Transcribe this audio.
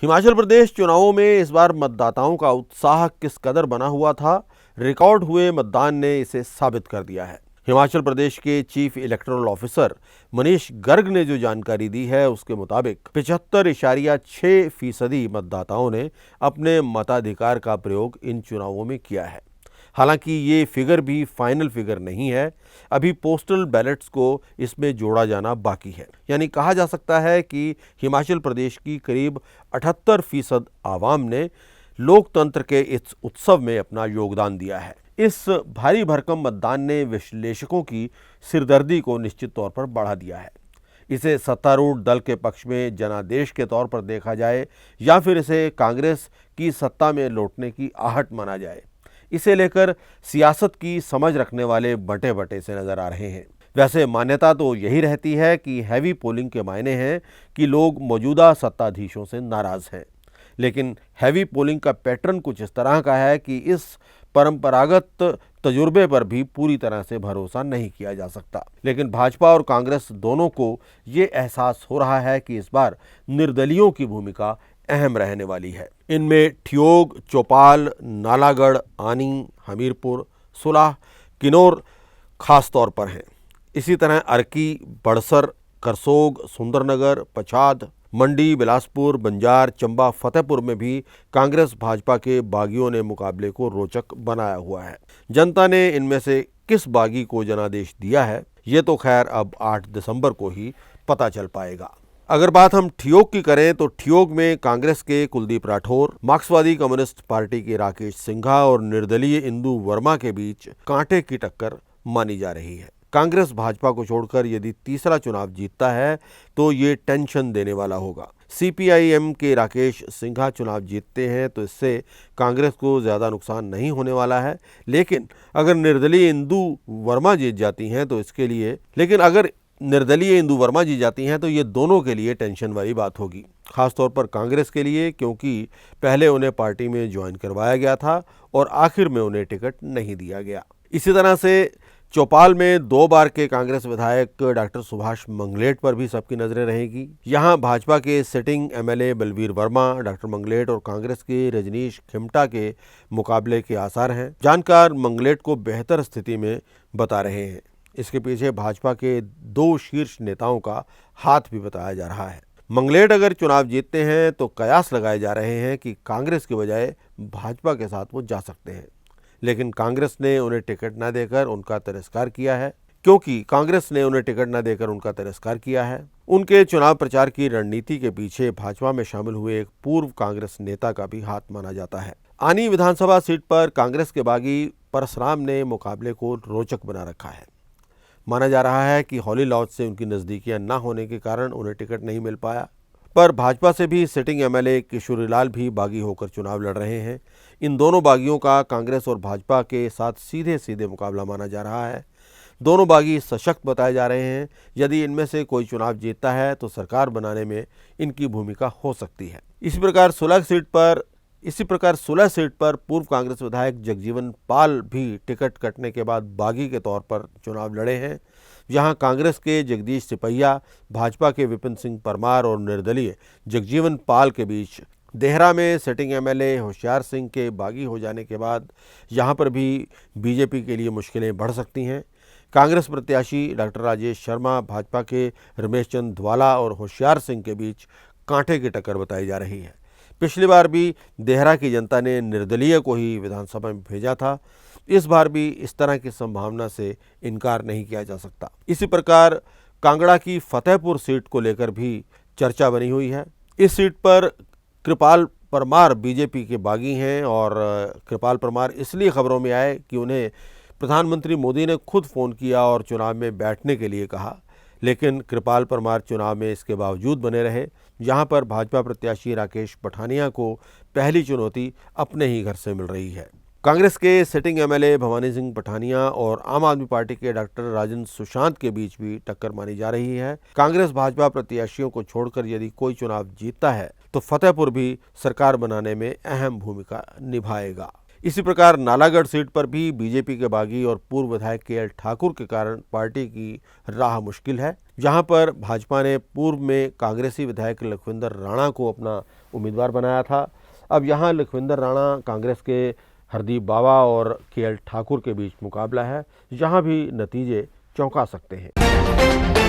हिमाचल प्रदेश चुनावों में इस बार मतदाताओं का उत्साह किस कदर बना हुआ था, रिकॉर्ड हुए मतदान ने इसे साबित कर दिया है। हिमाचल प्रदेश के chief electoral officer Manish Garg ने जो जानकारी दी है उसके मुताबिक 75.6% मतदाताओं ने अपने मताधिकार का प्रयोग इन चुनावों में किया है। हालांकि ये फिगर भी फाइनल फिगर नहीं है, अभी पोस्टल बैलेट्स को इसमें जोड़ा जाना बाकी है। यानी कहा जा सकता है कि हिमाचल प्रदेश की करीब 78% आवाम ने लोकतंत्र के इस उत्सव में अपना योगदान दिया है। इस भारी भरकम मतदान ने विश्लेषकों की सिरदर्दी को निश्चित तौर पर बढ़ा दिया है। इसे सत्तारूढ़ दल के पक्ष में जनादेश के तौर पर देखा जाए या फिर इसे कांग्रेस की सत्ता में लौटने की आहट माना जाए, इसे लेकर सियासत की समझ रखने वाले बंटे बंटे से नजर आ रहे हैं। वैसे मान्यता तो यही रहती है कि हैवी पोलिंग के मायने हैं कि लोग मौजूदा सत्ताधीशों से नाराज हैं, लेकिन हैवी पोलिंग का पैटर्न कुछ इस तरह का है कि इस परंपरागत तजुर्बे पर भी पूरी तरह से भरोसा नहीं किया जा सकता। लेकिन भाजपा और कांग्रेस दोनों को ये एहसास हो रहा है कि इस बार निर्दलीयों की भूमिका अहम रहने वाली है। इनमें ठियोग, चौपाल, नालागढ़, आनी, हमीरपुर, सुलह, किन्नौर खास तौर पर हैं। इसी तरह अर्की, बड़सर, करसोग, सुंदरनगर, पछाद, मंडी, बिलासपुर, बंजार, चंबा, फतेहपुर में भी कांग्रेस भाजपा के बागियों ने मुकाबले को रोचक बनाया हुआ है। जनता ने इनमें से किस बागी को जनादेश दिया है, ये तो खैर अब 8 दिसंबर को ही पता चल पाएगा। अगर बात हम ठियोग की करें तो ठियोग में कांग्रेस के कुलदीप राठौर, मार्क्सवादी कम्युनिस्ट पार्टी के राकेश सिंघा और निर्दलीय इंदु वर्मा के बीच कांटे की टक्कर मानी जा रही है। कांग्रेस भाजपा को छोड़कर यदि तीसरा चुनाव जीतता है तो ये टेंशन देने वाला होगा। सीपीआईएम के राकेश सिंघा चुनाव जीतते हैं तो इससे कांग्रेस को ज़्यादा नुकसान नहीं होने वाला है, लेकिन अगर निर्दलीय इंदु वर्मा जीत जाती हैं तो ये दोनों के लिए टेंशन वाली बात होगी, खासतौर पर कांग्रेस के लिए, क्योंकि पहले उन्हें पार्टी में ज्वाइन करवाया गया था और आखिर में उन्हें टिकट नहीं दिया गया। इसी तरह से चौपाल में 2 बार के कांग्रेस विधायक डॉक्टर सुभाष मंगलेट पर भी सबकी नजरें रहेगी। यहां भाजपा के sitting MLA Balveer Verma, doctor Manglet और कांग्रेस के रजनीश खिमटा के मुकाबले के आसार हैं। जानकार मंगलेट को बेहतर स्थिति में बता रहे हैं। इसके पीछे भाजपा के 2 शीर्ष नेताओं का हाथ भी बताया जा रहा है। मंगलेट अगर चुनाव जीतते हैं तो कयास लगाए जा रहे हैं कि कांग्रेस के बजाय भाजपा के साथ वो जा सकते हैं, लेकिन कांग्रेस ने उन्हें टिकट न देकर उनका तिरस्कार किया है। उनके चुनाव प्रचार की रणनीति के पीछे भाजपा में शामिल हुए एक पूर्व कांग्रेस नेता का भी हाथ माना जाता है। आनी विधानसभा सीट पर कांग्रेस के बागी परसराम ने मुकाबले को रोचक बना रखा है। माना जा रहा है कि हॉली लॉज से उनकी नज़दीकियां न होने के कारण उन्हें टिकट नहीं मिल पाया, पर भाजपा से भी सिटिंग एमएलए किशोरीलाल भी बागी होकर चुनाव लड़ रहे हैं। इन दोनों बागियों का कांग्रेस और भाजपा के साथ सीधे सीधे मुकाबला माना जा रहा है। दोनों बागी सशक्त बताए जा रहे हैं। यदि इनमें से कोई चुनाव जीतता है तो सरकार बनाने में इनकी भूमिका हो सकती है। इसी प्रकार 16 सीट पर पूर्व कांग्रेस विधायक जगजीवन पाल भी टिकट कटने के बाद बागी के तौर पर चुनाव लड़े हैं। जहां कांग्रेस के जगदीश सिपहिया, भाजपा के विपिन सिंह परमार और निर्दलीय जगजीवन पाल के बीच देहरा में सिटिंग एमएलए होशियार सिंह के बागी हो जाने के बाद यहां पर भी बीजेपी के लिए मुश्किलें बढ़ सकती हैं। कांग्रेस प्रत्याशी डॉक्टर राजेश शर्मा, भाजपा के रमेश चंद ध्वाला और होशियार सिंह के बीच कांटे की टक्कर बताई जा रही है। पिछली बार भी देहरा की जनता ने निर्दलीय को ही विधानसभा में भेजा था। इस बार भी इस तरह की संभावना से इनकार नहीं किया जा सकता। इसी प्रकार कांगड़ा की फतेहपुर सीट को लेकर भी चर्चा बनी हुई है। इस सीट पर कृपाल परमार बीजेपी के बागी हैं और कृपाल परमार इसलिए खबरों में आए कि उन्हें प्रधानमंत्री मोदी ने खुद फ़ोन किया और चुनाव में बैठने के लिए कहा, लेकिन कृपाल परमार चुनाव में इसके बावजूद बने रहे। यहाँ पर भाजपा प्रत्याशी राकेश पठानिया को पहली चुनौती अपने ही घर से मिल रही है। कांग्रेस के सिटिंग एमएलए भवानी सिंह पठानिया और आम आदमी पार्टी के डॉक्टर राजन सुशांत के बीच भी टक्कर मानी जा रही है। कांग्रेस भाजपा प्रत्याशियों को छोड़कर यदि कोई चुनाव जीतता है तो फतेहपुर भी सरकार बनाने में अहम भूमिका निभाएगा। इसी प्रकार नालागढ़ सीट पर भी बीजेपी के बागी और पूर्व विधायक केएल ठाकुर के कारण पार्टी की राह मुश्किल है। जहां पर भाजपा ने पूर्व में कांग्रेसी विधायक लखविंदर राणा को अपना उम्मीदवार बनाया था। अब यहाँ लखविंदर राणा कांग्रेस के हरदीप बावा और KL ठाकुर के बीच मुकाबला है। यहाँ भी नतीजे चौंका सकते हैं।